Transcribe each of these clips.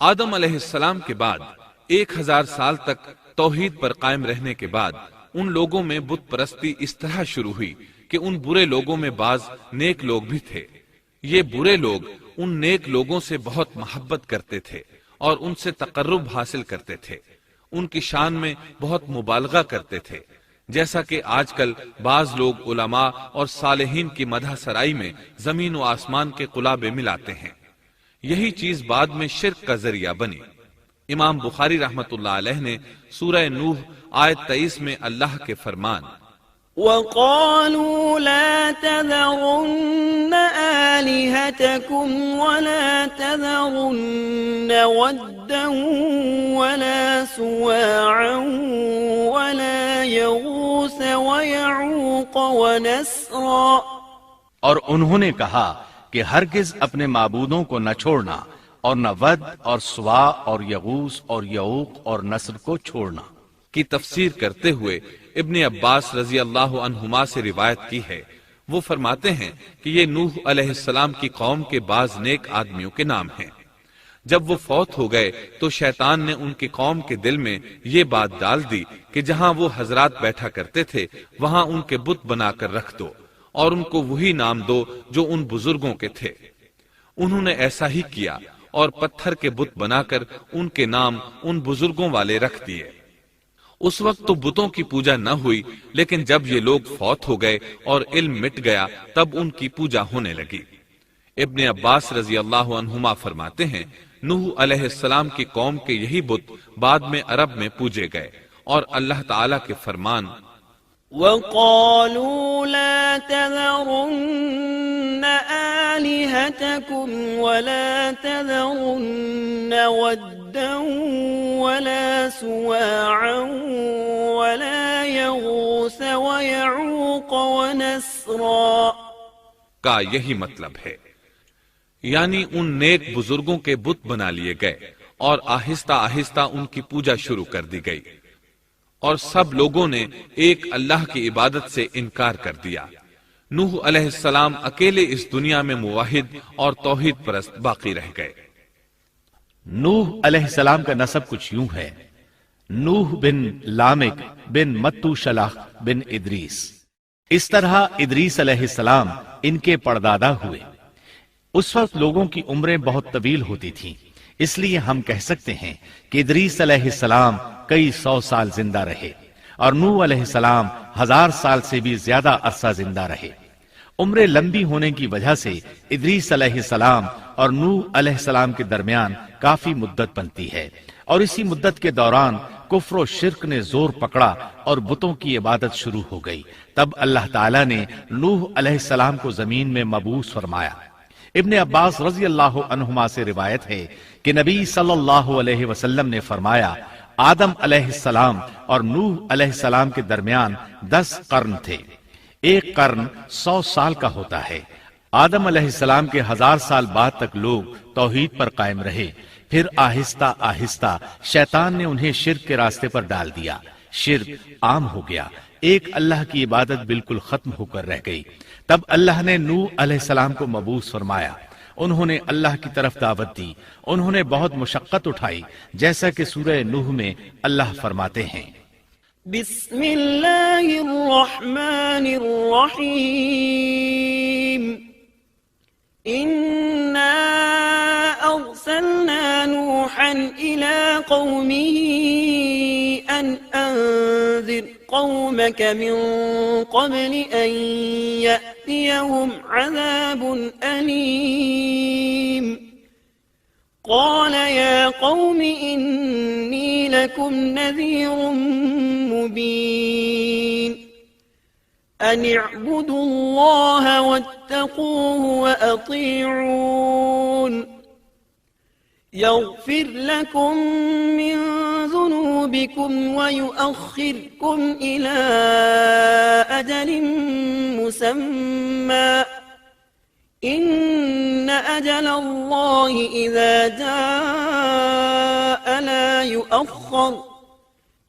آدم علیہ السلام کے بعد 1000 سال تک توحید پر قائم رہنے کے بعد ان لوگوں میں بت پرستی اس طرح شروع ہوئی کہ ان برے لوگوں میں بعض نیک لوگ بھی تھے۔ یہ برے لوگ ان نیک لوگوں سے بہت محبت کرتے تھے اور ان سے تقرب حاصل کرتے تھے، ان کی شان میں بہت مبالغہ کرتے تھے، جیسا کہ آج کل بعض لوگ علماء اور صالحین کی مدح سرائی میں زمین و آسمان کے قلابے ملاتے ہیں۔ یہی چیز بعد میں شرک کا ذریعہ بنی۔ امام بخاری رحمت اللہ علیہ نے سورہ نوح آیت 23 میں اللہ کے فرمان وَقَالُوا لَا تَذَرُنَّ آلِهَتَكُمْ وَلَا تَذَرُنَّ وَدًّا وَلَا سُوَاعًا وَلَا يَغُوثَ وَيَعُوقَ وَنَسْرًا، اور انہوں نے کہا کہ ہرگز اپنے معبودوں کو نہ چھوڑنا اور نہ ود اور سوا اور یغوث اور یعوق اور نصر کو چھوڑنا کی تفسیر کرتے ہوئے ابن عباس رضی اللہ عنہما سے روایت کی ہے۔ وہ فرماتے ہیں کہ یہ نوح علیہ السلام کی قوم کے بعض نیک آدمیوں کے نام ہیں۔ جب وہ فوت ہو گئے تو شیطان نے ان کی قوم کے دل میں یہ بات ڈال دی کہ جہاں وہ حضرات بیٹھا کرتے تھے وہاں ان کے بت بنا کر رکھ دو اور ان کو وہی نام دو جو ان بزرگوں کے تھے۔ انہوں نے ایسا ہی کیا اور پتھر کے بت بنا کر ان کے نام ان بزرگوں والے رکھ دیے۔ اس وقت تو بتوں کی پوجا نہ ہوئی، لیکن جب یہ لوگ فوت ہو گئے اور علم مٹ گیا تب ان کی پوجا ہونے لگی۔ ابن عباس رضی اللہ عنہما فرماتے ہیں نوح علیہ السلام کی قوم کے یہی بت بعد میں عرب میں پوجے گئے، اور اللہ تعالیٰ کے فرمان وَقَالُوا لَا تَذَرُنَّ آلِهَتَكُمْ وَلَا تَذَرُنَّ وَدًّا وَلَا سُوَاعًا وَلَا يَغُوثَ وَيَعُوقَ وَنَسْرًا کا یہی مطلب ہے، یعنی ان نیک بزرگوں کے بت بنا لیے گئے اور آہستہ آہستہ ان کی پوجا شروع کر دی گئی، اور سب لوگوں نے ایک اللہ کی عبادت سے انکار کر دیا۔ نوح علیہ السلام اکیلے اس دنیا میں موحد اور توحید پرست باقی رہ گئے۔ نوح علیہ السلام کا نسب کچھ یوں ہے: نوح بن لامک بن متو شلح بن ادریس۔ اس طرح ادریس علیہ السلام ان کے پردادا ہوئے۔ اس وقت لوگوں کی عمریں بہت طویل ہوتی تھیں، اس لیے ہم کہہ سکتے ہیں کہ ادریس علیہ السلام کئی 100 سال زندہ رہے اور نوح علیہ السلام 1000 سال سے بھی زیادہ عرصہ زندہ رہے۔ عمریں لمبی ہونے کی وجہ سے ادریس علیہ السلام اور نوح علیہ السلام کے درمیان کافی مدت بنتی ہے، اور اسی مدت کے دوران کفر و شرک نے زور پکڑا اور بتوں کی عبادت شروع ہو گئی۔ تب اللہ تعالیٰ نے نوح علیہ السلام کو زمین میں مبعوث فرمایا۔ ابن عباس رضی اللہ عنہما سے روایت ہے کہ نبی صلی اللہ علیہ وسلم نے فرمایا آدم علیہ السلام اور نوح علیہ السلام کے درمیان 10 قرن تھے۔ ایک قرن 100 سال کا ہوتا ہے۔ آدم علیہ السلام کے 1000 سال بعد تک لوگ توحید پر قائم رہے، پھر آہستہ آہستہ شیطان نے انہیں شرک کے راستے پر ڈال دیا، شرک عام ہو گیا، ایک اللہ کی عبادت بالکل ختم ہو کر رہ گئی۔ تب اللہ نے نوح علیہ السلام کو مبعوث فرمایا، انہوں نے اللہ کی طرف دعوت دی، انہوں نے بہت مشقت اٹھائی، جیسا کہ سورہ نوح میں اللہ فرماتے ہیں بسم اللہ الرحمن الرحیم انا ارسلنا نوحا الى قومه ان انذر قومك من قبل ان يأتيهم عذاب أليم قال يا قوم إني لكم نذير مبين أن اعبدوا الله واتقوه وأطيعون يغفر لكم من ذنوبكم ويؤخركم إلى أجل مسمى إن أجل الله إذا جاء لا يؤخر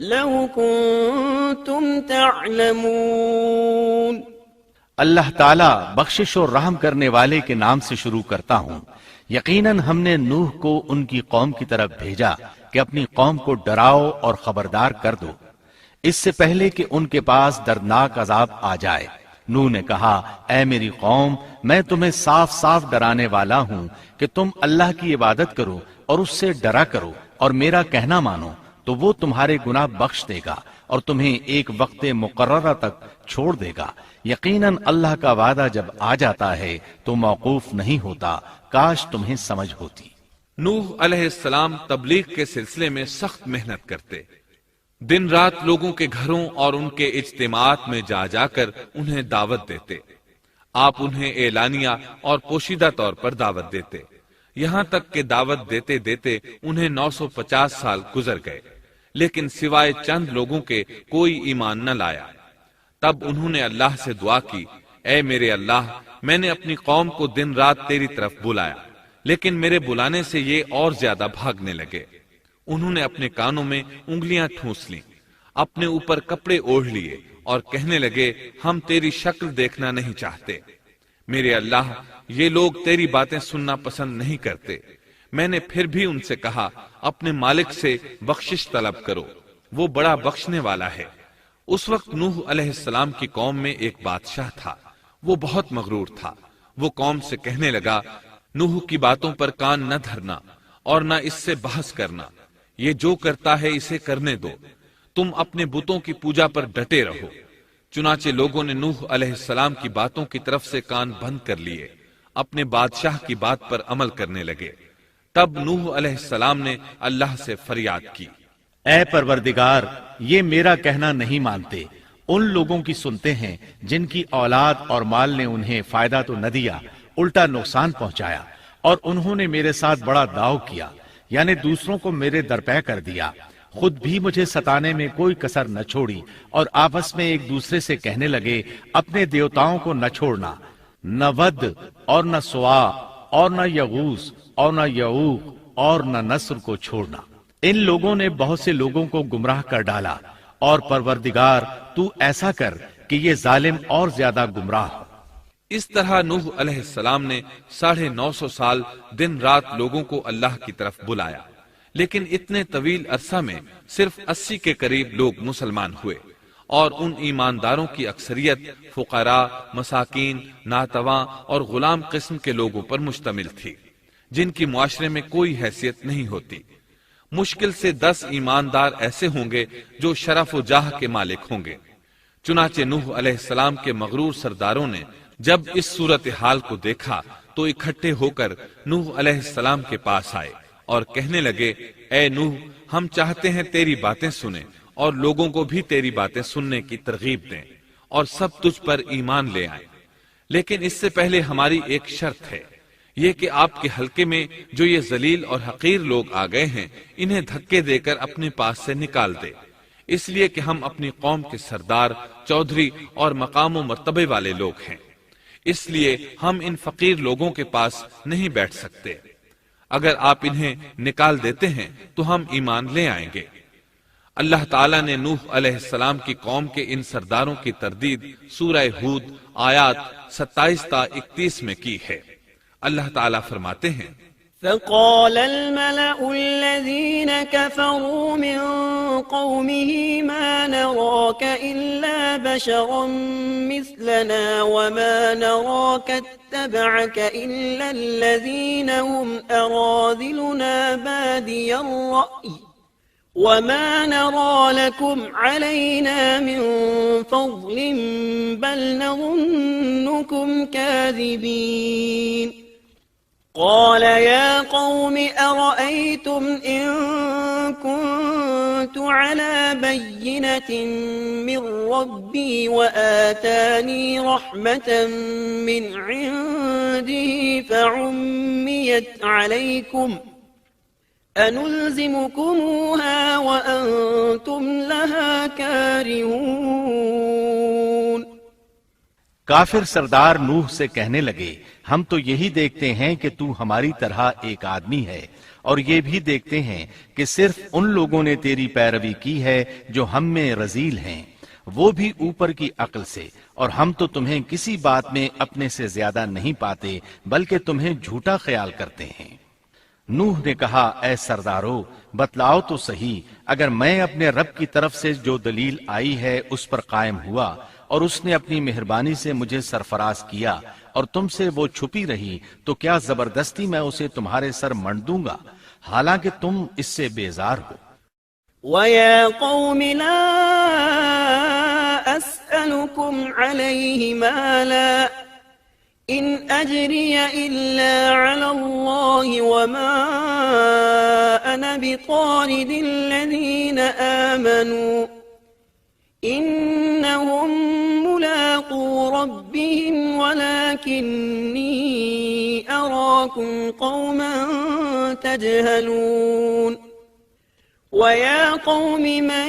لو كنتم تعلمون۔ اللہ تعالیٰ بخشش اور رحم کرنے والے کے نام سے شروع کرتا ہوں، یقیناً ہم نے نوح کو ان کی قوم کی طرف بھیجا کہ اپنی قوم کو ڈراؤ اور خبردار کر دو اس سے پہلے کہ ان کے پاس دردناک عذاب آ جائے۔ نوح نے کہا، اے میری قوم، میں تمہیں صاف صاف ڈرانے والا ہوں کہ تم اللہ کی عبادت کرو اور اس سے ڈرا کرو اور میرا کہنا مانو، تو وہ تمہارے گناہ بخش دے گا اور تمہیں ایک وقت مقررہ تک چھوڑ دے گا۔ یقیناً اللہ کا وعدہ جب آ جاتا ہے تو موقوف نہیں ہوتا، کاش تمہیں سمجھ ہوتی۔ نوح علیہ السلام تبلیغ کے سلسلے میں سخت محنت کرتے، دن رات لوگوں کے گھروں اور ان کے اجتماعات میں جا جا کر انہیں دعوت دیتے۔ آپ انہیں اعلانیہ اور پوشیدہ طور پر دعوت دیتے، یہاں تک کہ دعوت دیتے دیتے انہیں 950 سال گزر گئے، لیکن سوائے چند لوگوں کے کوئی ایمان نہ لایا۔ تب انہوں نے اللہ سے دعا کی، اے میرے اللہ، میں نے اپنی قوم کو دن رات تیری طرف بلایا، لیکن میرے بلانے سے یہ اور زیادہ بھاگنے لگے۔ انہوں نے اپنے کانوں میں انگلیاں ٹھونس لیں، اپنے اوپر کپڑے اوڑھ لیے اور کہنے لگے، ہم تیری شکل دیکھنا نہیں چاہتے۔ میرے اللہ، یہ لوگ تیری باتیں سننا پسند نہیں کرتے۔ میں نے پھر بھی ان سے کہا، اپنے مالک سے بخشش طلب کرو، وہ بڑا بخشنے والا ہے۔ اس وقت نوح علیہ السلام کی قوم میں ایک بادشاہ تھا، وہ بہت مغرور تھا۔ وہ قوم سے کہنے لگا، نوح کی باتوں پر کان نہ دھرنا اور نہ اس سے بحث کرنا، یہ جو کرتا ہے اسے کرنے دو، تم اپنے بتوں کی پوجا پر ڈٹے رہو۔ چنانچہ لوگوں نے نوح علیہ السلام کی باتوں کی طرف سے کان بند کر لیے، اپنے بادشاہ کی بات پر عمل کرنے لگے۔ تب نوح علیہ السلام نے اللہ سے فریاد کی، اے پروردگار، یہ میرا کہنا نہیں مانتے، ان لوگوں کی سنتے ہیں جن کی اولاد اور مال نے انہیں فائدہ تو نہ دیا، الٹا نقصان پہنچایا، اور انہوں نے میرے ساتھ بڑا داؤ کیا، یعنی دوسروں کو میرے درپے کر دیا، خود بھی مجھے ستانے میں کوئی کسر نہ چھوڑی، اور آپس میں ایک دوسرے سے کہنے لگے، اپنے دیوتاؤں کو نہ چھوڑنا، نہ ود اور نہ سوا اور نہ یغوث اور نہ یعوق اور نہ نصر کو چھوڑنا۔ ان لوگوں نے بہت سے لوگوں کو گمراہ کر ڈالا، اور پروردگار تو ایسا کر کہ یہ ظالم اور زیادہ گمراہ ہو۔ اس طرح نوح علیہ السلام نے 950 سال دن رات لوگوں کو اللہ کی طرف بلایا، لیکن اتنے طویل عرصہ میں صرف 80 کے قریب لوگ مسلمان ہوئے، اور ان ایمانداروں کی اکثریت فقراء، مساکین، ناتواں اور غلام قسم کے لوگوں پر مشتمل تھی، جن کی معاشرے میں کوئی حیثیت نہیں ہوتی۔ مشکل سے 10 ایماندار ایسے ہوں گے جو شرف و جاہ کے مالک ہوں گے۔ چنانچہ نوح علیہ السلام کے مغرور سرداروں نے جب اس صورتحال کو دیکھا تو اکٹھے ہو کر نوح علیہ السلام کے پاس آئے اور کہنے لگے، اے نوح، ہم چاہتے ہیں تیری باتیں سنیں اور لوگوں کو بھی تیری باتیں سننے کی ترغیب دیں اور سب تجھ پر ایمان لے آئیں، لیکن اس سے پہلے ہماری ایک شرط ہے، یہ کہ آپ کے حلقے میں جو یہ ذلیل اور حقیر لوگ آ گئے ہیں انہیں دھکے دے کر اپنے پاس سے نکال دے، اس لیے کہ ہم اپنی قوم کے سردار، چودھری اور مقام و مرتبے والے لوگ ہیں، اس لیے ہم ان فقیر لوگوں کے پاس نہیں بیٹھ سکتے۔ اگر آپ انہیں نکال دیتے ہیں تو ہم ایمان لے آئیں گے۔ اللہ تعالیٰ نے نوح علیہ السلام کی قوم کے ان سرداروں کی تردید سورہ ہود آیات 27 تا 31 میں کی ہے۔ اللہ تعالیٰ فرماتے ہیں، فقال الملأ الذين كفروا من قومه ما نراك إلا بشرا مثلنا وما نراك اتبعك إلا الذين هم أراذلنا بادي الرأي وما نرى لكم علينا من فضل بل نظنكم كاذبين قال يا قوم أرأيتم إن كنت على بينة من ربي وآتاني رحمة من عنده فعميت عليكم أنلزمكموها وأنتم لها كارهون۔ کافر سردار نوح سے کہنے لگے، ہم تو یہی دیکھتے ہیں کہ تو ہماری طرح ایک آدمی ہے، اور یہ بھی دیکھتے ہیں کہ صرف ان لوگوں نے تیری پیروی کی ہے جو ہم میں رذیل ہیں، وہ بھی اوپر کی عقل سے، اور ہم تو تمہیں کسی بات میں اپنے سے زیادہ نہیں پاتے بلکہ تمہیں جھوٹا خیال کرتے ہیں۔ نوح نے کہا، اے سردارو، بتلاؤ تو صحیح، اگر میں اپنے رب کی طرف سے جو دلیل آئی ہے اس پر قائم ہوا اور اس نے اپنی مہربانی سے مجھے سرفراز کیا اور تم سے وہ چھپی رہی، تو کیا زبردستی میں اسے تمہارے سر منڈ دوں گا، حالانکہ تم اس سے بیزار ہو۔ وَيَا قَوْمِ لَا أَسْأَلُكُمْ عَلَيْهِ مَالًا إِنْ أَجْرِيَ إِلَّا عَلَى اللَّهِ وَمَا أَنَا بِطَارِدِ الَّذِينَ آمَنُوا إِنَّهُمْ مُلَاقُو رَبِّهِمْ وَلَكِنِّي أَرَاكُمْ قَوْمًا تَجْهَلُونَ وَيَا قَوْمِ مَنْ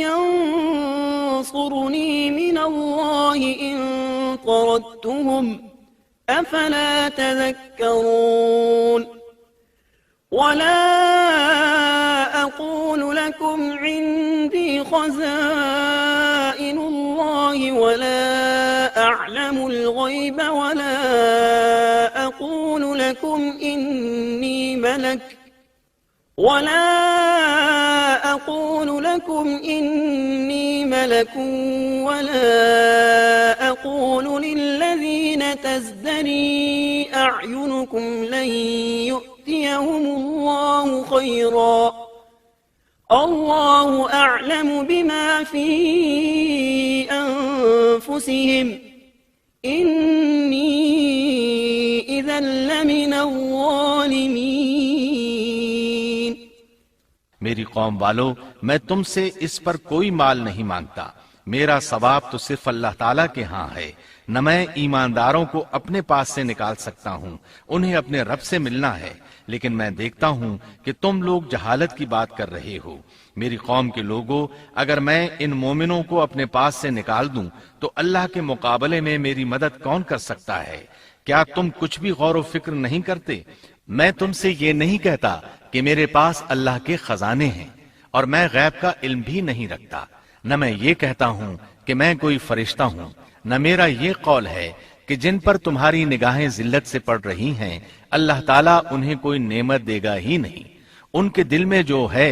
يَنْصُرُنِي مِنَ اللَّهِ إِنْ طَرَدتُّهُمْ أَفَلَا تَذَكَّرُونَ وَلَا أَقُولُ لَكُمْ عِنْدِي خَزَائِنُ اللَّهِ وَلَا أَعْلَمُ الْغَيْبَ وَلَا أَقُولُ لَكُمْ إِنِّي مَلَكٌ وَلَا أَقُولُ لِلَّذِينَ تَزْدَرِي أَعْيُنُكُمْ لَن يُؤْتِيَهُمُ اللَّهُ خَيْرًا اللَّهُ أَعْلَمُ بِمَا فِي أَنفُسِهِمْ إِنِّي إِذًا لَّمِنَ الظَّالِمِينَ۔ میری قوم والو، میں تم سے اس پر کوئی مال نہیں مانگتا، میرا ثواب تو صرف اللہ تعالیٰ کے ہاں ہے، نہ میں ایمانداروں کو اپنے پاس سے نکال سکتا ہوں، انہیں اپنے رب سے ملنا ہے، لیکن میں دیکھتا ہوں کہ تم لوگ جہالت کی بات کر رہے ہو۔ میری قوم کے لوگوں، اگر میں ان مومنوں کو اپنے پاس سے نکال دوں تو اللہ کے مقابلے میں میری مدد کون کر سکتا ہے؟ کیا تم کچھ بھی غور و فکر نہیں کرتے؟ میں تم سے یہ نہیں کہتا کہ میرے پاس اللہ کے خزانے ہیں اور میں غیب کا علم بھی نہیں رکھتا، نہ میں یہ کہتا ہوں کہ میں کوئی فرشتہ ہوں، نہ میرا یہ قول ہے کہ جن پر تمہاری نگاہیں ذلت سے پڑ رہی ہیں اللہ تعالیٰ انہیں کوئی نعمت دے گا ہی نہیں، ان کے دل میں جو ہے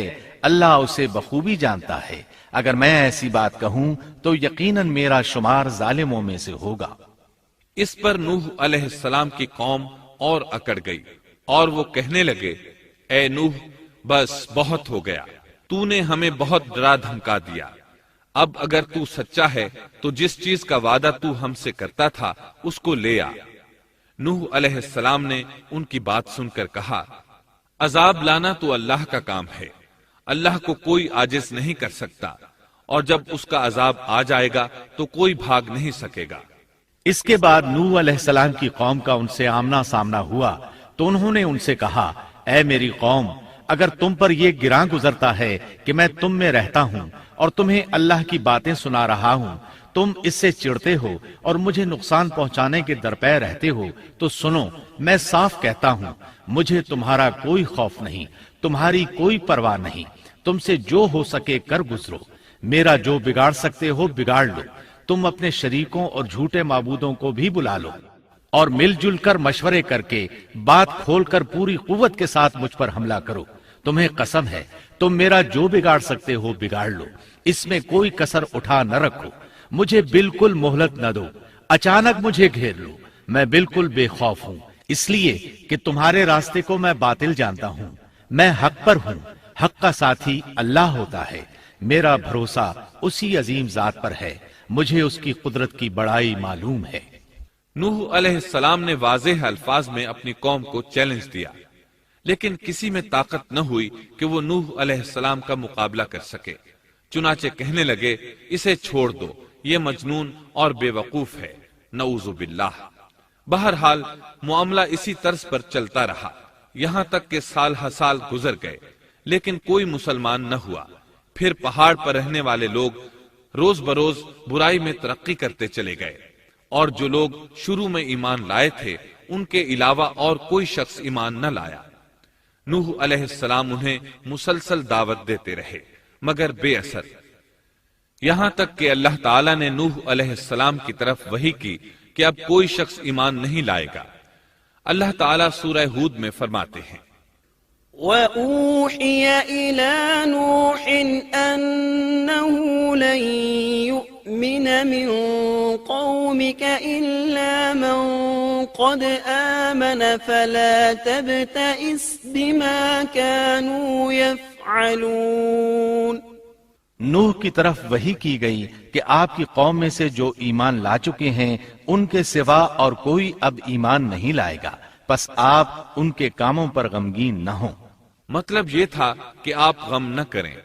اللہ اسے بخوبی جانتا ہے، اگر میں ایسی بات کہوں تو یقیناً میرا شمار ظالموں میں سے ہوگا۔ اس پر نوح علیہ السلام کی قوم اور اکڑ گئی اور وہ کہنے لگے، اے نوح، بس بہت ہو گیا، تو نے ہمیں بہت ڈرا دھمکا دیا، اب اگر تو سچا ہے تو جس چیز کا وعدہ تو ہم سے کرتا تھا اس کو لے آ۔ نوح علیہ السلام نے ان کی بات سن کر کہا، عذاب لانا تو اللہ کا کام ہے، اللہ کو کوئی عاجز نہیں کر سکتا، اور جب اس کا عذاب آ جائے گا تو کوئی بھاگ نہیں سکے گا۔ اس کے بعد نوح علیہ السلام کی قوم کا ان سے آمنا سامنا ہوا تو انہوں نے ان سے کہا، اے میری قوم، اگر تم پر یہ گراں گزرتا ہے کہ میں تم میں رہتا ہوں اور تمہیں اللہ کی باتیں سنا رہا ہوں، تم اس سے چڑھتے ہو اور مجھے نقصان پہنچانے کے درپے رہتے ہو، تو سنو، میں صاف کہتا ہوں، مجھے تمہارا کوئی خوف نہیں، تمہاری کوئی پرواہ نہیں، تم سے جو ہو سکے کر گزرو، میرا جو بگاڑ سکتے ہو بگاڑ لو، تم اپنے شریکوں اور جھوٹے معبودوں کو بھی بلا لو اور مل جل کر مشورے کر کے بات کھول کر پوری قوت کے ساتھ مجھ پر حملہ کرو، تمہیں قسم ہے تم میرا جو بگاڑ سکتے ہو بگاڑ لو، اس میں کوئی کسر اٹھا نہ رکھو، مجھے بالکل مہلت نہ دو، اچانک مجھے گھیر لو، میں بالکل بے خوف ہوں، اس لیے کہ تمہارے راستے کو میں باطل جانتا ہوں، میں حق پر ہوں، حق کا ساتھی اللہ ہوتا ہے، میرا بھروسہ اسی عظیم ذات پر ہے، مجھے اس کی قدرت کی بڑائی معلوم ہے۔ نوح علیہ السلام نے واضح الفاظ میں اپنی قوم کو چیلنج دیا، لیکن کسی میں طاقت نہ ہوئی کہ وہ نوح علیہ السلام کا مقابلہ کر سکے، چنانچہ کہنے لگے، اسے چھوڑ دو، یہ مجنون اور بے وقوف ہے، نعوذ باللہ۔ بہرحال معاملہ اسی طرز پر چلتا رہا، یہاں تک کہ سال ہر سال گزر گئے، لیکن کوئی مسلمان نہ ہوا۔ پھر پہاڑ پر رہنے والے لوگ روز بروز برائی میں ترقی کرتے چلے گئے، اور جو لوگ شروع میں ایمان لائے تھے ان کے علاوہ اور کوئی شخص ایمان نہ لایا۔ نوح علیہ السلام انہیں مسلسل دعوت دیتے رہے مگر بے اثر۔ یہاں تک کہ اللہ تعالیٰ نے نوح علیہ السلام کی طرف وحی کی کہ اب کوئی شخص ایمان نہیں لائے گا۔ اللہ تعالیٰ سورہ ہود میں فرماتے ہیں وَأُوحِيَ إِلَى نُوحٍ أَنَّهُ لَن يُؤْمِنَ مِن قَوْمِكَ إِلَّا مَن قَدْ آمَنَ فَلَا تَبْتَئِسْ بِمَا كَانُوا يَفْعَلُونَ۔ نوح کی طرف وحی کی گئی کہ آپ کی قوم میں سے جو ایمان لا چکے ہیں ان کے سوا اور کوئی اب ایمان نہیں لائے گا، پس آپ ان کے کاموں پر غمگین نہ ہوں۔ مطلب یہ تھا کہ آپ غم نہ کریں،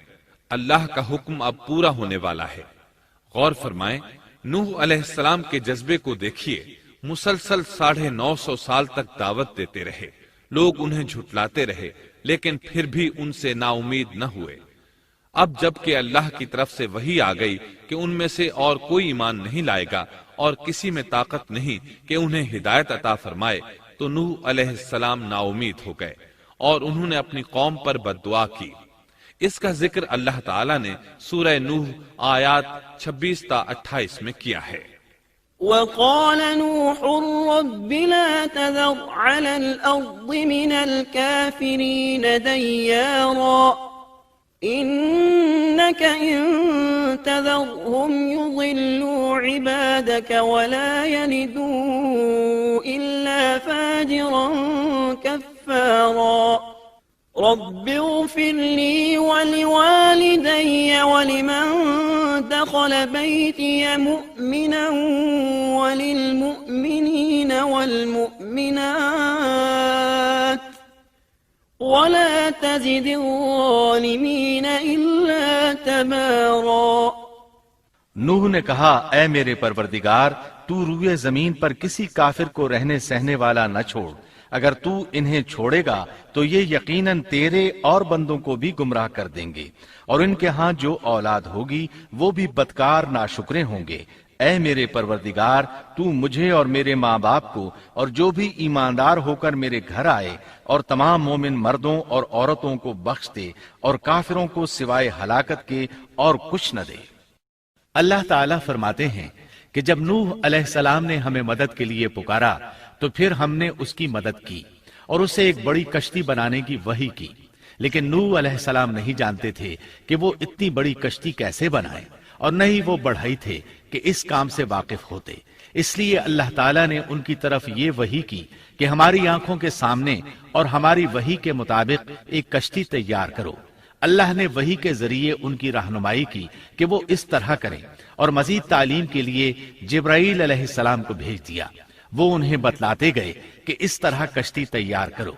اللہ کا حکم اب پورا ہونے والا ہے۔ غور فرمائیں، نوح علیہ السلام کے جذبے کو دیکھیے، مسلسل 950 سال تک دعوت دیتے رہے، لوگ انہیں جھٹلاتے رہے، لیکن پھر بھی ان سے نا امید نہ ہوئے۔ اب جب کہ اللہ کی طرف سے وحی آ گئی کہ ان میں سے اور کوئی ایمان نہیں لائے گا اور کسی میں طاقت نہیں کہ انہیں ہدایت عطا فرمائے، تو نوح علیہ السلام نا امید ہو گئے اور انہوں نے اپنی قوم پر بد دعا کی۔ اس کا ذکر اللہ تعالیٰ نے سورہ نوح آیات 26 تا 28 میں کیا ہے۔ وَقَالَ نُوحٌ رَبِّ لَا تَذَرْ عَلَى الْأَرْضِ مِنَ الْكَافِرِينَ دَيَّارًا إِنَّكَ إِن تَذَرْهُمْ يُضِلُّوا عِبَادَكَ وَلَا يَلِدُوا إِلَّا فَاجِرًا كَفَّارًا رَبِّ اغْفِرْ لِي وَلِوَالِدَيَّ وَلِمَن دَخَلَ بَيْتِيَ مُؤْمِنًا وَلِلْمُؤْمِنِينَ وَالْمُؤْمِنَاتِ وَلَا تَزِدِ الظَّالِمِينَ إِلَّا تَبَارًا۔ نوح نے کہا، اے میرے پروردگار، تو روئے زمین پر کسی کافر کو رہنے سہنے والا نہ چھوڑ، اگر تو انہیں چھوڑے گا تو یہ یقیناً تیرے اور بندوں کو بھی گمراہ کر دیں گے، اور ان کے ہاں جو اولاد ہوگی وہ بھی بدکار ناشکرے ہوں گے۔ اے میرے پروردگار، تو مجھے اور میرے ماں باپ کو اور جو بھی ایماندار ہو کر میرے گھر آئے اور تمام مومن مردوں اور عورتوں کو بخش دے اور کافروں کو سوائے ہلاکت کے اور کچھ نہ دے۔ اللہ تعالیٰ فرماتے ہیں کہ جب نوح علیہ السلام نے ہمیں مدد کے لیے پکارا تو پھر ہم نے اس کی مدد کی اور اسے ایک بڑی کشتی بنانے کی وحی کی، لیکن نوح علیہ السلام نہیں جانتے تھے کہ وہ اتنی بڑی کشتی کیسے بنائے، اور نہ ہی وہ بڑھئی تھے کہ اس کام سے واقف ہوتے۔ اس لیے اللہ تعالیٰ نے ان کی طرف یہ وحی کی کہ ہماری آنکھوں کے سامنے اور ہماری وحی کے مطابق ایک کشتی تیار کرو۔ اللہ نے وحی کے ذریعے ان کی رہنمائی کی کہ وہ اس طرح کریں، اور مزید تعلیم کے لیے جبرائیل علیہ السلام کو بھیج دیا۔ وہ انہیں بتلاتے گئے کہ اس طرح کشتی تیار کرو۔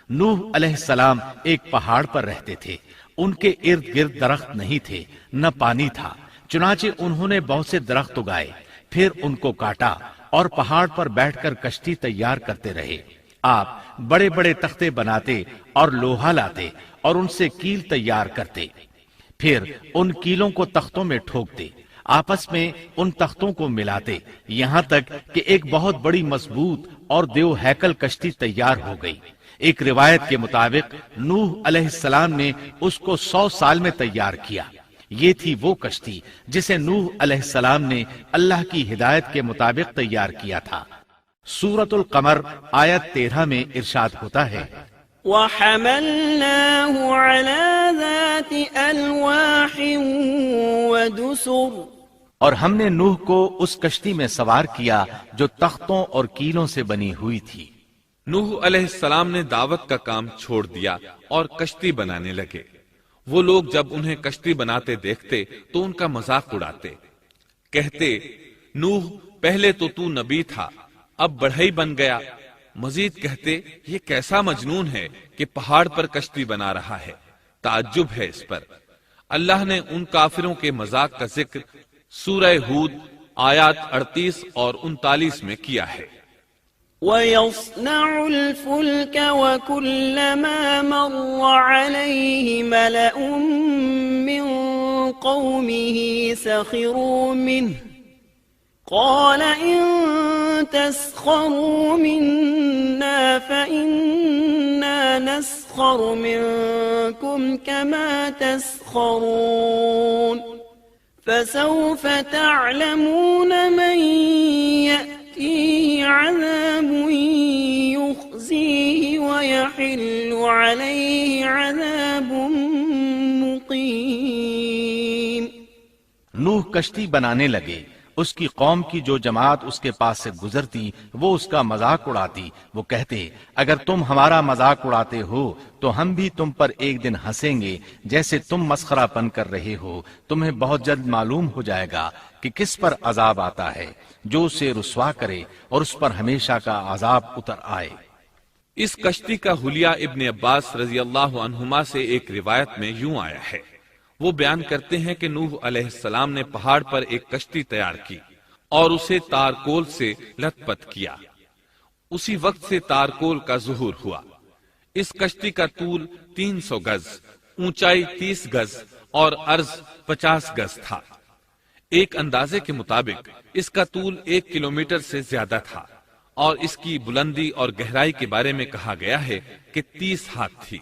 نوح علیہ السلام ایک پہاڑ پر رہتے تھے، ان کے ارد گرد درخت نہیں تھے، نہ پانی تھا، چنانچہ انہوں نے بہت سے درخت اگائے، پھر ان کو کاٹا اور پہاڑ پر بیٹھ کر کشتی تیار کرتے رہے۔ آپ بڑے بڑے تختے بناتے اور لوہا لاتے اور ان سے کیل تیار کرتے، پھر ان کیلوں کو تختوں میں ٹھوکتے، آپس میں ان تختوں کو ملاتے، یہاں تک کہ ایک بہت بڑی مضبوط اور دیو ہیکل کشتی تیار ہو گئی۔ ایک روایت کے مطابق نوح علیہ السلام نے اس کو 100 سال میں تیار کیا۔ یہ تھی وہ کشتی جسے نوح علیہ السلام نے اللہ کی ہدایت کے مطابق تیار کیا تھا۔ سورۃ القمر آیت 13 میں ارشاد ہوتا ہے، وَحَمَلْنَاهُ عَلَى ذَاتِ أَلْوَاحٍ وَدُسُرٍ، اور ہم نے نوح کو اس کشتی میں سوار کیا جو تختوں اور کیلوں سے بنی ہوئی تھی۔ نوح علیہ السلام نے دعوت کا کام چھوڑ دیا اور کشتی بنانے لگے۔ وہ لوگ جب انہیں کشتی بناتے دیکھتے تو ان کا مذاق اڑاتے، کہتے، نوح پہلے تو نبی تھا، اب بڑھئی بن گیا۔ مزید کہتے، یہ کیسا مجنون ہے کہ پہاڑ پر کشتی بنا رہا ہے۔ تعجب ہے اس پر۔ اللہ نے ان کافروں کے مذاق کا ذکر سورہ ہود آیات 38 اور 39 میں کیا ہے۔ وَيَصْنَعُ الْفُلْكَ وَكُلَّمَا مَرَّ عَلَيْهِ مَلَأٌ مِّن قَوْمِهِ سَخِرُوا مِنْهُ قَالَ إِن تَسْخَرُوا مِنَّا فَإِنَّا نَسْخَرُ مِنكُمْ كَمَا تَسْخَرُونَ فسوف تعلمون من يأتيه عذاب يخزيه ويحل عليه عذاب مقيم۔ نوح کشتی بنانے لگے، اس کی قوم کی جو جماعت اس کے پاس سے گزرتی وہ اس کا مذاق اڑاتی۔ وہ کہتے اگر تم ہمارا مذاق اڑاتے ہو تو ہم بھی تم پر ایک دن ہنسیں گے جیسے تم مسخرہ پن کر رہے ہو۔ تمہیں بہت جلد معلوم ہو جائے گا کہ کس پر عذاب آتا ہے جو اسے رسوا کرے اور اس پر ہمیشہ کا عذاب اتر آئے۔ اس کشتی کا حلیہ ابن عباس رضی اللہ عنہما سے ایک روایت میں یوں آیا ہے، وہ بیان کرتے ہیں کہ نوح علیہ السلام نے پہاڑ پر ایک کشتی تیار کی اور اسے تارکول سے لت پت کیا۔ اسی وقت سے تارکول کا ظہور ہوا۔ اس کشتی کا طول 300 گز، اونچائی 30 گز اور عرض 50 گز تھا۔ ایک اندازے کے مطابق اس کا طول 1 کلومیٹر سے زیادہ تھا اور اس کی بلندی اور گہرائی کے بارے میں کہا گیا ہے کہ 30 ہاتھ تھی،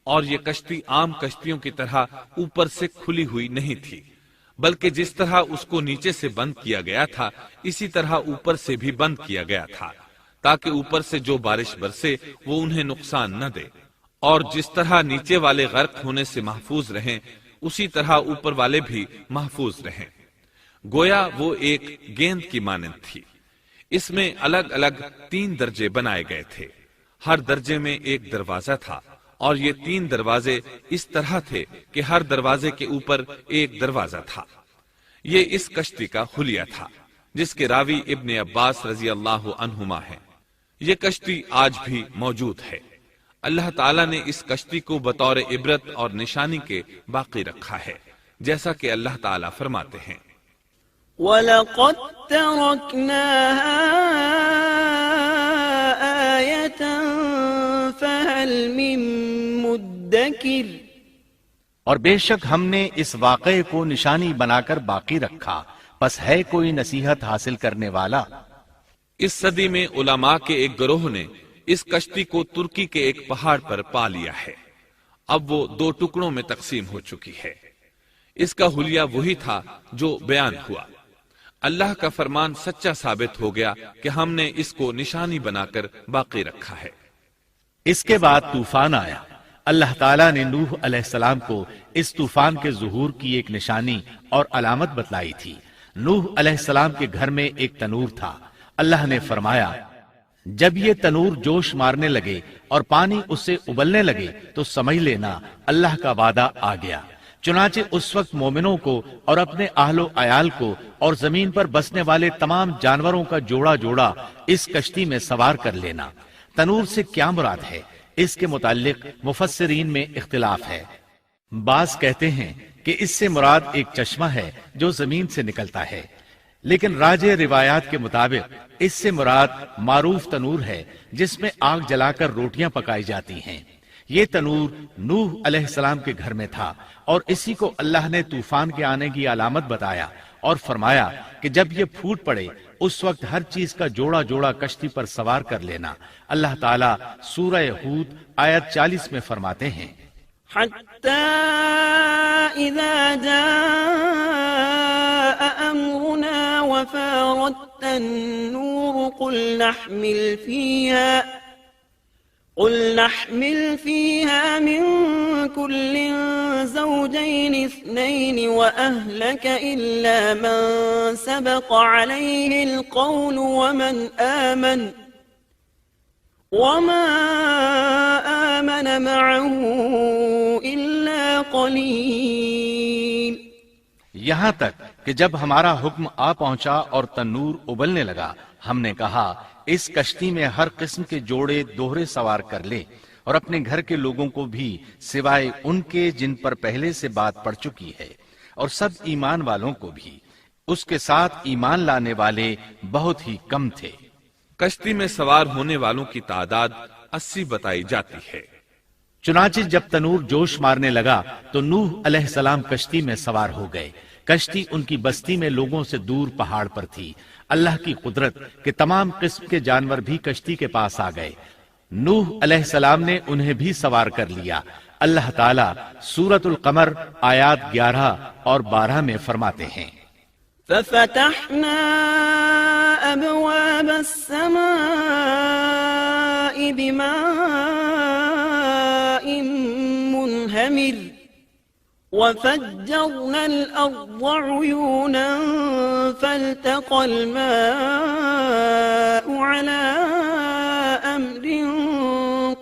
اور یہ کشتی عام کشتیوں کی طرح اوپر سے کھلی ہوئی نہیں تھی، بلکہ جس طرح اس کو نیچے سے بند کیا گیا تھا اسی طرح اوپر سے بھی بند کیا گیا تھا، تاکہ اوپر سے جو بارش برسے وہ انہیں نقصان نہ دے، اور جس طرح نیچے والے غرق ہونے سے محفوظ رہیں اسی طرح اوپر والے بھی محفوظ رہیں۔ گویا وہ ایک گیند کی مانند تھی۔ اس میں الگ الگ 3 درجے بنائے گئے تھے، ہر درجے میں ایک دروازہ تھا، اور یہ 3 دروازے اس طرح تھے کہ ہر دروازے کے اوپر ایک دروازہ تھا۔ یہ اس کشتی کا حلیہ تھا جس کے راوی ابن عباس رضی اللہ عنہما ہیں۔ یہ کشتی آج بھی موجود ہے۔ اللہ تعالیٰ نے اس کشتی کو بطور عبرت اور نشانی کے باقی رکھا ہے، جیسا کہ اللہ تعالیٰ فرماتے ہیں وَلَقَدْ تَرَكْنَاهَا آيَةً فَهَلْ مِن مُدَّكِرٍ، اور بے شک ہم نے اس واقعے کو نشانی بنا کر باقی رکھا، پس ہے کوئی نصیحت حاصل کرنے والا۔ اس صدی میں علماء کے ایک گروہ نے اس کشتی کو ترکی کے ایک پہاڑ پر پا لیا ہے۔ اب وہ 2 ٹکڑوں میں تقسیم ہو چکی ہے۔ اس کا حلیہ وہی تھا جو بیان ہوا۔ اللہ کا فرمان سچا ثابت ہو گیا کہ ہم نے اس کو نشانی بنا کر باقی رکھا ہے۔ اس کے بعد طوفان آیا۔ اللہ تعالیٰ نے نوح علیہ السلام کو اس طوفان کے ظہور کی ایک نشانی اور علامت بتلائی تھی۔ نوح علیہ السلام کے گھر میں ایک تنور تھا۔ اللہ نے فرمایا جب یہ تنور جوش مارنے لگے اور پانی اس سے ابلنے لگے تو سمجھ لینا اللہ کا وعدہ آ گیا۔ چنانچہ اس وقت مومنوں کو اور اپنے اہل و عیال کو اور زمین پر بسنے والے تمام جانوروں کا جوڑا جوڑا اس کشتی میں سوار کر لینا۔ تنور سے کیا مراد ہے؟ اس کے متعلق مفسرین میں اختلاف ہے۔ بعض کہتے ہیں کہ اس سے مراد ایک چشمہ ہے جو زمین سے نکلتا ہے، لیکن راجح روایات کے مطابق اس سے مراد معروف تنور ہے جس میں آگ جلا کر روٹیاں پکائی جاتی ہیں۔ یہ تنور نوح علیہ السلام کے گھر میں تھا اور اسی کو اللہ نے طوفان کے آنے کی علامت بتایا اور فرمایا کہ جب یہ پھوٹ پڑے اس وقت ہر چیز کا جوڑا جوڑا کشتی پر سوار کر لینا۔ اللہ تعالیٰ سورہ ہود آیت 40 میں فرماتے ہیں حَتَّى إِذَا جَاءَ أَمْرُنَا وَفَارَتِ النُّورُ قُلْ نَحْمِلْ فِيهَا مِن كُلٍّ زَوْجَيْنِ 2 وَأَهْلَكَ إِلَّا مَن سَبَقَ عَلَيْهِ الْقَوْلُ وَمَا آمَنَ مَعَهُ إِلَّا قَلِيلٌ۔ یہاں تک کہ جب ہمارا حکم آ پہنچا اور تنور ابلنے لگا، ہم نے کہا اس کشتی میں ہر قسم کے جوڑے دوہرے سوار کر لے اور اپنے گھر کے لوگوں کو بھی سوائے ان کے جن پر پہلے سے بات پڑ چکی ہے، اور سب ایمان والوں کو بھی۔ اس کے ساتھ ایمان لانے والے بہت ہی کم تھے۔ کشتی میں سوار ہونے والوں کی تعداد 80 بتائی جاتی ہے۔ چنانچہ جب تنور جوش مارنے لگا تو نوح علیہ السلام کشتی میں سوار ہو گئے۔ کشتی ان کی بستی میں لوگوں سے دور پہاڑ پر تھی۔ اللہ کی قدرت کہ تمام قسم کے جانور بھی کشتی کے پاس آ گئے۔ نوح علیہ السلام نے انہیں بھی سوار کر لیا۔ اللہ تعالیٰ سورۃ القمر آیات 11 اور 12 میں فرماتے ہیں ففتحنا أبواب السماء بماء منهمر وفجرنا الأرض عيونا فالتقى الماء على أمر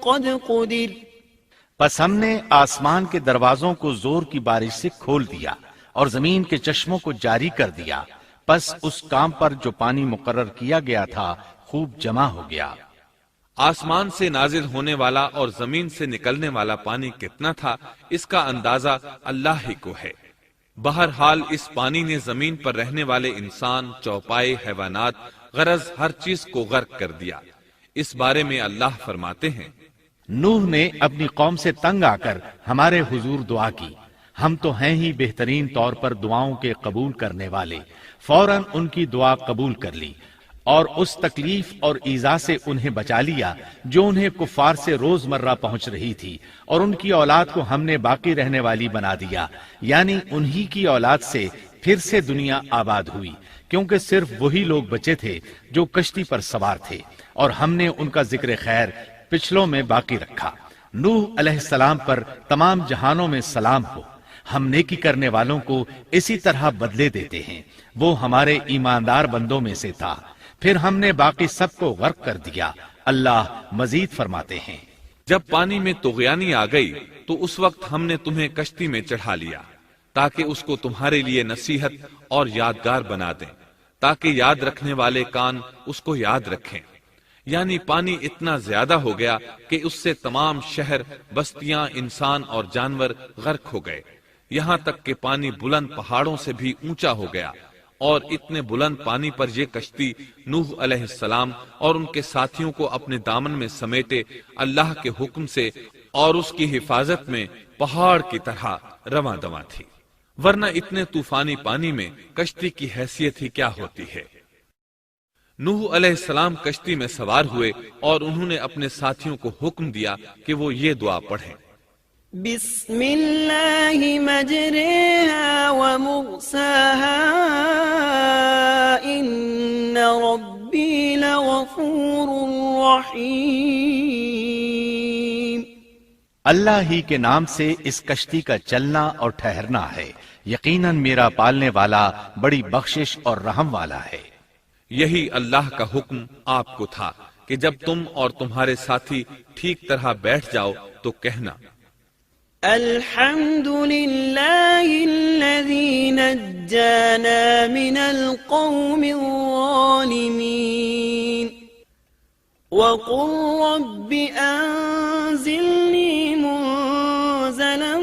قد قدر پس ہم نے آسمان کے دروازوں کو زور کی بارش سے کھول دیا اور زمین کے چشموں کو جاری کر دیا، پس اس کام پر جو پانی مقرر کیا گیا تھا خوب جمع ہو گیا۔ آسمان سے نازل ہونے والا اور زمین سے نکلنے والا پانی کتنا تھا اس کا اندازہ اللہ ہی کو ہے۔ بہرحال اس پانی نے زمین پر رہنے والے انسان، چوپائے، حیوانات، غرض ہر چیز کو غرق کر دیا۔ اس بارے میں اللہ فرماتے ہیں نوح نے اپنی قوم سے تنگ آ کر ہمارے حضور دعا کی، ہم تو ہیں ہی بہترین طور پر دعاؤں کے قبول کرنے والے۔ فوراً ان کی دعا قبول کر لی اور اس تکلیف اور ایذا سے انہیں بچا لیا جو انہیں کفار سے روزمرہ پہنچ رہی تھی، اور ان کی اولاد کو ہم نے باقی رہنے والی بنا دیا، یعنی انہی کی اولاد سے پھر سے دنیا آباد ہوئی، کیونکہ صرف وہی لوگ بچے تھے جو کشتی پر سوار تھے، اور ہم نے ان کا ذکر خیر پچھلوں میں باقی رکھا۔ نوح علیہ السلام پر تمام جہانوں میں سلام ہو، ہم نیکی کرنے والوں کو اسی طرح بدلے دیتے ہیں، وہ ہمارے ایماندار بندوں میں سے تھا، پھر ہم نے باقی سب کو غرق کر دیا۔ اللہ مزید فرماتے ہیں جب پانی میں طغیانی آ گئی تو اس وقت ہم نے تمہیں کشتی میں چڑھا لیا تاکہ اس کو تمہارے لیے نصیحت اور یادگار بنا دیں، تاکہ یاد رکھنے والے کان اس کو یاد رکھیں۔ یعنی پانی اتنا زیادہ ہو گیا کہ اس سے تمام شہر، بستیاں، انسان اور جانور غرق ہو گئے، یہاں تک کہ پانی بلند پہاڑوں سے بھی اونچا ہو گیا، اور اتنے بلند پانی پر یہ کشتی نوح علیہ السلام اور ان کے ساتھیوں کو اپنے دامن میں سمیٹے اللہ کے حکم سے اور اس کی حفاظت میں پہاڑ کی طرح رواں دواں تھی، ورنہ اتنے طوفانی پانی میں کشتی کی حیثیت ہی کیا ہوتی ہے۔ نوح علیہ السلام کشتی میں سوار ہوئے اور انہوں نے اپنے ساتھیوں کو حکم دیا کہ وہ یہ دعا پڑھیں بسم اللہ مجریہا ومرساہا ان ربی لغفور رحیم۔ اللہ ہی کے نام سے اس کشتی کا چلنا اور ٹھہرنا ہے، یقیناً میرا پالنے والا بڑی بخشش اور رحم والا ہے۔ یہی اللہ کا حکم آپ کو تھا کہ جب تم اور تمہارے ساتھی ٹھیک طرح بیٹھ جاؤ تو کہنا الحمد للہ الذی نجانا من القوم الظالمین وقل رب انزلنی منزلا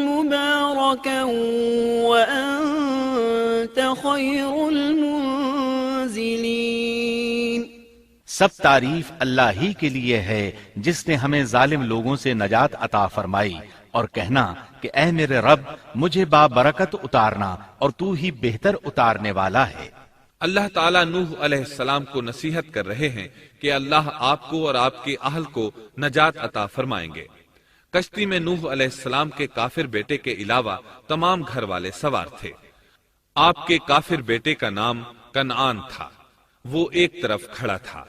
مبارکا وانت خیر المنزلین۔ سب تعریف اللہ ہی کے لیے ہے جس نے ہمیں ظالم لوگوں سے نجات عطا فرمائی، اور کہنا کہ اے میرے رب مجھے بابرکت اتارنا اور تو ہی بہتر اتارنے والا ہے۔ اللہ تعالیٰ نوح علیہ السلام کو نصیحت کر رہے ہیں کہ اللہ آپ کو اور آپ کے اہل کو نجات عطا فرمائیں گے۔ کشتی میں نوح علیہ السلام کے کافر بیٹے کے علاوہ تمام گھر والے سوار تھے۔ آپ کے کافر بیٹے کا نام کنعان تھا، وہ ایک طرف کھڑا تھا۔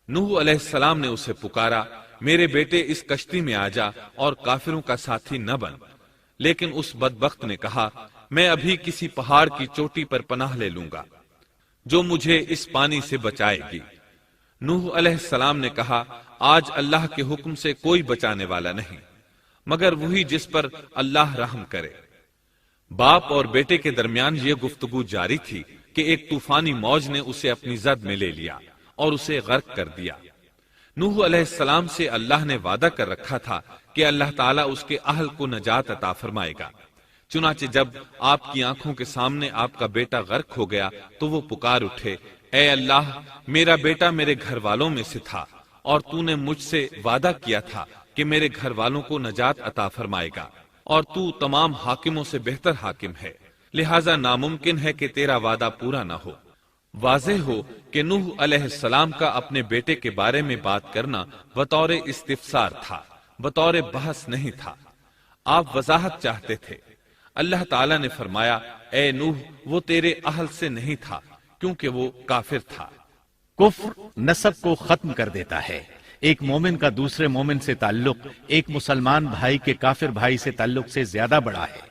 نوح علیہ السلام نے اسے پکارا، میرے بیٹے اس کشتی میں آ جا اور کافروں کا ساتھی نہ بن، لیکن اس بدبخت نے کہا میں ابھی کسی پہاڑ کی چوٹی پر پناہ لے لوں گا جو مجھے اس پانی سے بچائے گی۔ نوح علیہ السلام نے کہا آج اللہ کے حکم سے کوئی بچانے والا نہیں مگر وہی جس پر اللہ رحم کرے۔ باپ اور بیٹے کے درمیان یہ گفتگو جاری تھی کہ ایک طوفانی موج نے اسے اپنی زد میں لے لیا اور اسے غرق کر دیا۔ نوح علیہ السلام سے اللہ نے وعدہ کر رکھا تھا کہ اللہ تعالیٰ اس کے اہل کو نجات عطا فرمائے گا۔ چنانچہ جب آپ کی آنکھوں کے سامنے آپ کا بیٹا غرق ہو گیا تو وہ پکار اٹھے، اے اللہ میرا بیٹا میرے گھر والوں میں سے تھا اور تو نے مجھ سے وعدہ کیا تھا کہ میرے گھر والوں کو نجات عطا فرمائے گا، اور تو تمام حاکموں سے بہتر حاکم ہے، لہٰذا ناممکن ہے کہ تیرا وعدہ پورا نہ ہو۔ واضح ہو کہ نوح علیہ السلام کا اپنے بیٹے کے بارے میں بات کرنا بطور استفسار تھا، بطور بحث نہیں تھا۔ آپ وضاحت چاہتے تھے۔ اللہ تعالیٰ نے فرمایا، اے نوح، وہ تیرے اہل سے نہیں تھا کیونکہ وہ کافر تھا۔ کفر نسب کو ختم کر دیتا ہے۔ ایک مومن کا دوسرے مومن سے تعلق ایک مسلمان بھائی کے کافر بھائی سے تعلق سے زیادہ بڑا ہے،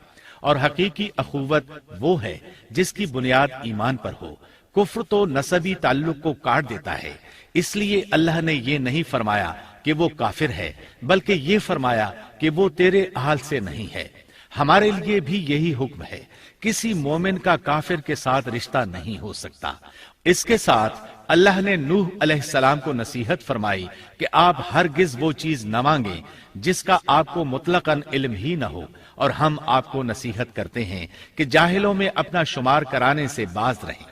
اور حقیقی اخوت وہ ہے جس کی بنیاد ایمان پر ہو۔ کفر تو نسبی تعلق کو کاٹ دیتا ہے، اس لیے اللہ نے یہ نہیں فرمایا کہ وہ کافر ہے، بلکہ یہ فرمایا کہ وہ تیرے اہل سے نہیں ہے۔ ہمارے لیے بھی یہی حکم ہے، کسی مومن کا کافر کے ساتھ رشتہ نہیں ہو سکتا۔ اس کے ساتھ اللہ نے نوح علیہ السلام کو نصیحت فرمائی کہ آپ ہرگز وہ چیز نہ مانگیں جس کا آپ کو مطلقاً علم ہی نہ ہو، اور ہم آپ کو نصیحت کرتے ہیں کہ جاہلوں میں اپنا شمار کرانے سے باز رہیں۔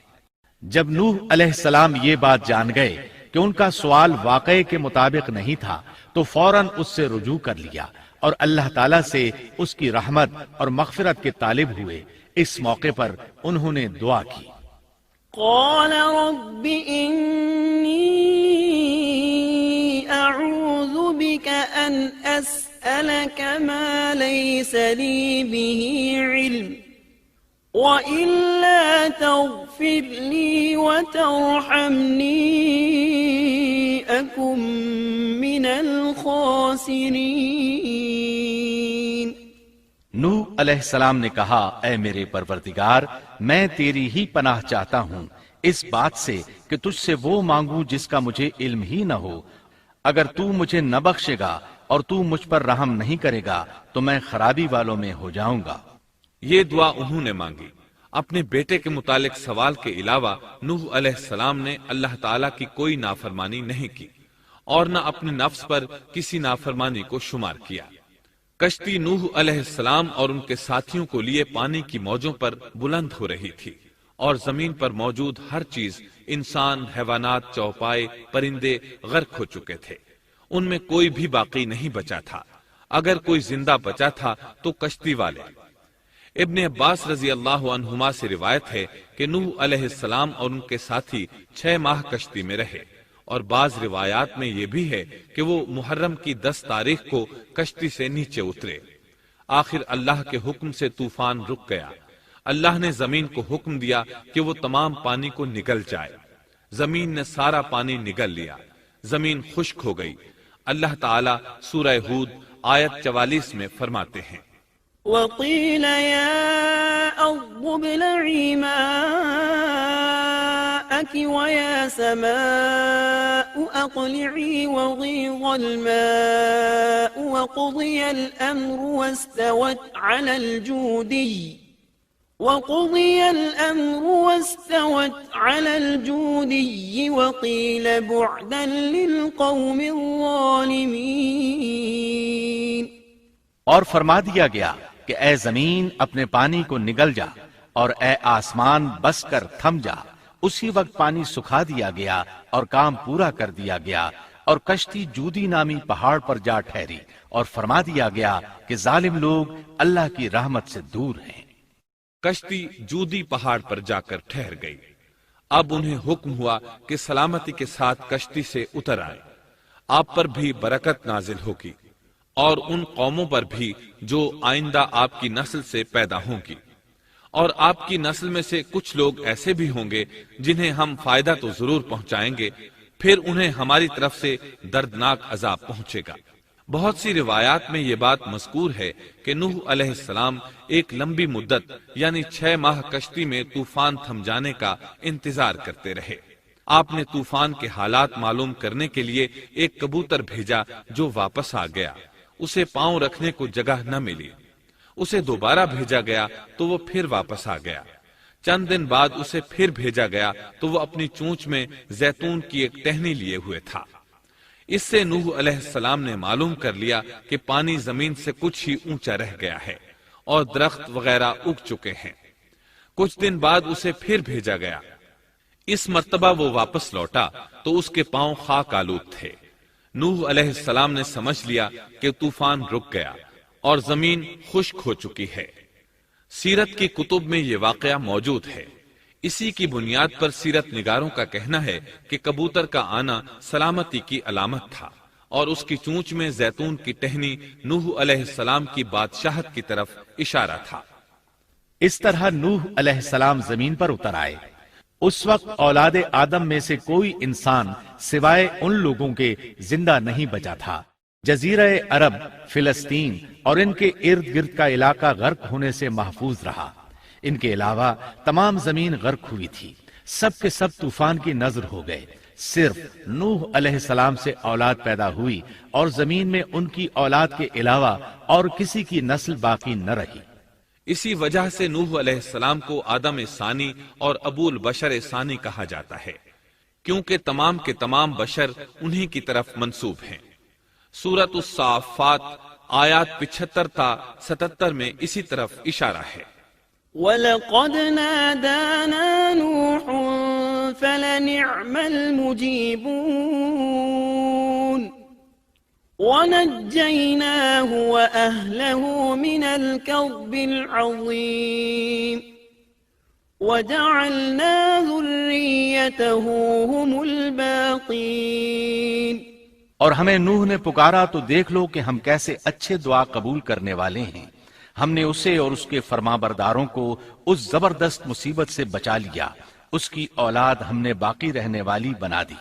جب نوح علیہ السلام یہ بات جان گئے کہ ان کا سوال واقعے کے مطابق نہیں تھا تو فوراً اس سے رجوع کر لیا اور اللہ تعالیٰ سے اس کی رحمت اور مغفرت کے طالب ہوئے۔ اس موقع پر انہوں نے دعا کی، قال رب إني أعوذ بك أن أسألك ما ليس لي به علم وإلا تغفر لي وترحمني أكن من الخاسرين۔ نوح علیہ السلام نے کہا، اے میرے پروردگار، میں تیری ہی پناہ چاہتا ہوں اس بات سے کہ تجھ سے وہ مانگوں جس کا مجھے علم ہی نہ ہو۔ اگر تو مجھے نہ بخشے گا اور تو مجھ پر رحم نہیں کرے گا تو میں خرابی والوں میں ہو جاؤں گا۔ یہ دعا انہوں نے مانگی۔ اپنے بیٹے کے متعلق سوال کے علاوہ نوح علیہ السلام نے اللہ تعالیٰ کی کوئی نافرمانی نہیں کی اور نہ اپنے نفس پر کسی نافرمانی کو شمار کیا۔ کشتی نوح علیہ السلام اور ان کے ساتھیوں کو لیے پانی کی موجوں پر بلند ہو رہی تھی، اور زمین پر موجود ہر چیز، انسان، حیوانات، چوپائے، پرندے غرق ہو چکے تھے۔ ان میں کوئی بھی باقی نہیں بچا تھا۔ اگر کوئی زندہ بچا تھا تو کشتی والے۔ ابن عباس رضی اللہ عنہما سے روایت ہے کہ نوح علیہ السلام اور ان کے ساتھی 6 ماہ کشتی میں رہے، اور بعض روایات میں یہ بھی ہے کہ وہ محرم کی 10 تاریخ کو کشتی سے نیچے اترے۔ آخر اللہ کے حکم سے طوفان رک گیا۔ اللہ نے زمین کو حکم دیا کہ وہ تمام پانی کو نگل جائے۔ زمین نے سارا پانی نگل لیا، زمین خشک ہو گئی۔ اللہ تعالیٰ سورہ ہود آیت 44 میں فرماتے ہیں، وقيل يا أرض ابلعي ماءك ويا سماء أقلعي وغيض الماء وقضي الأمر واستوت على الجودي وقيل بعدا للقوم الظالمين۔ اور فرما دیا گیا کہ اے زمین اپنے پانی کو نگل جا، اور اے آسمان بس کر تھم جا۔ اسی وقت پانی سکھا دیا گیا اور کام پورا کر دیا گیا، اور کشتی جودی نامی پہاڑ پر جا ٹھہری، اور فرما دیا گیا کہ ظالم لوگ اللہ کی رحمت سے دور ہیں۔ کشتی جودی پہاڑ پر جا کر ٹھہر گئی۔ اب انہیں حکم ہوا کہ سلامتی کے ساتھ کشتی سے اتر آئے۔ آپ پر بھی برکت نازل ہوگی، اور ان قوموں پر بھی جو آئندہ آپ کی نسل سے پیدا ہوں گی، اور آپ کی نسل میں سے کچھ لوگ ایسے بھی ہوں گے جنہیں ہم فائدہ تو ضرور پہنچائیں گے، پھر انہیں ہماری طرف سے دردناک عذاب پہنچے گا۔ بہت سی روایات میں یہ بات مذکور ہے کہ نوح علیہ السلام ایک لمبی مدت یعنی 6 ماہ کشتی میں طوفان تھم جانے کا انتظار کرتے رہے۔ آپ نے طوفان کے حالات معلوم کرنے کے لیے ایک کبوتر بھیجا جو واپس آ گیا۔ اسے پاؤں رکھنے کو جگہ نہ ملی۔ اسے دوبارہ بھیجا گیا تو وہ پھر واپس آ گیا۔ چند دن بعد اسے پھر بھیجا گیا تو وہ اپنی چونچ میں زیتون کی ایک ٹہنی لیے ہوئے تھا۔ اس سے نوح علیہ السلام نے معلوم کر لیا کہ پانی زمین سے کچھ ہی اونچا رہ گیا ہے اور درخت وغیرہ اگ چکے ہیں۔ کچھ دن بعد اسے پھر بھیجا گیا۔ اس مرتبہ وہ واپس لوٹا تو اس کے پاؤں خاک آلود تھے۔ نوح علیہ السلام نے سمجھ لیا کہ طوفان رک گیا اور زمین خشک ہو چکی ہے۔ سیرت کی کتب میں یہ واقعہ موجود ہے۔ اسی کی بنیاد پر سیرت نگاروں کا کہنا ہے کہ کبوتر کا آنا سلامتی کی علامت تھا، اور اس کی چونچ میں زیتون کی ٹہنی نوح علیہ السلام کی بادشاہت کی طرف اشارہ تھا۔ اس طرح نوح علیہ السلام زمین پر اتر آئے۔ اس وقت اولاد آدم میں سے کوئی انسان سوائے ان لوگوں کے زندہ نہیں بچا تھا۔ جزیرہ عرب، فلسطین اور ان کے ارد گرد کا علاقہ غرق ہونے سے محفوظ رہا۔ ان کے علاوہ تمام زمین غرق ہوئی تھی۔ سب کے سب طوفان کی نذر ہو گئے۔ صرف نوح علیہ السلام سے اولاد پیدا ہوئی اور زمین میں ان کی اولاد کے علاوہ اور کسی کی نسل باقی نہ رہی۔ اسی وجہ سے نوح علیہ السلام کو آدم ثانی اور ابو البشر ثانی کہا جاتا ہے، کیونکہ تمام کے تمام بشر انہی کی طرف منسوب ہیں۔ سورۃ الصافات آیات 75 تا 77 میں اسی طرف اشارہ ہے۔ وَلَقَدْ نَادَانَا نُوحٌ فَلَنِعْمَ الْمُجِيبُونَ وَنَجَّيْنَاهُ وَأَهْلَهُ مِنَ الْكَرْبِ الْعَظِيمِ وَجَعَلْنَا ذُرِّيَّتَهُ هُمُ الْبَاقِينَ۔ اور ہمیں نوح نے پکارا تو دیکھ لو کہ ہم کیسے اچھے دعا قبول کرنے والے ہیں۔ ہم نے اسے اور اس کے فرمانبرداروں کو اس زبردست مصیبت سے بچا لیا۔ اس کی اولاد ہم نے باقی رہنے والی بنا دی۔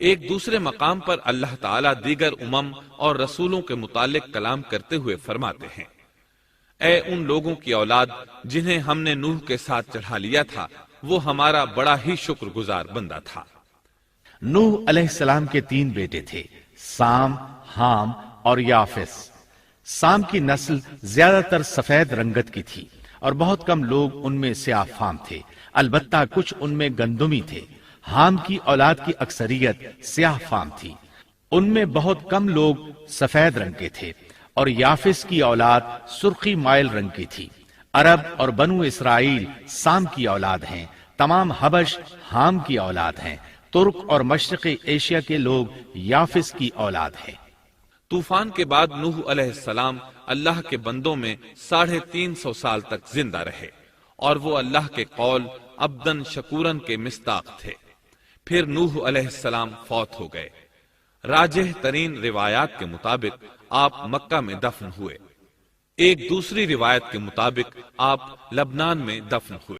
ایک دوسرے مقام پر اللہ تعالیٰ دیگر امم اور رسولوں کے متعلق کلام کرتے ہوئے فرماتے ہیں، اے ان لوگوں کی اولاد جنہیں ہم نے نوح کے ساتھ چڑھا لیا تھا، وہ ہمارا بڑا ہی شکر گزار بندہ تھا۔ نوح علیہ السلام کے 3 بیٹے تھے، سام، حام اور یافس۔ سام کی نسل زیادہ تر سفید رنگت کی تھی اور بہت کم لوگ ان میں سیاہ فام تھے، البتہ کچھ ان میں گندمی تھے۔ حام کی اولاد کی اکثریت سیاہ فام تھی، ان میں بہت کم لوگ سفید رنگ کے تھے، اور یافس کی اولاد سرخی مائل رنگ کی تھی۔ عرب اور بنو اسرائیل سام کی اولاد ہیں، تمام حبش حام کی اولاد ہیں، ترک اور مشرقی ایشیا کے لوگ یافس کی اولاد ہیں۔ طوفان کے بعد نوح علیہ السلام اللہ کے بندوں میں 350 سال تک زندہ رہے، اور وہ اللہ کے قول عبدن شکورن کے مصداق تھے۔ پھر نوح علیہ السلام فوت ہو گئے۔ راجح ترین روایات کے مطابق آپ مکہ میں دفن ہوئے۔ ایک دوسری روایت کے مطابق آپ لبنان میں دفن ہوئے۔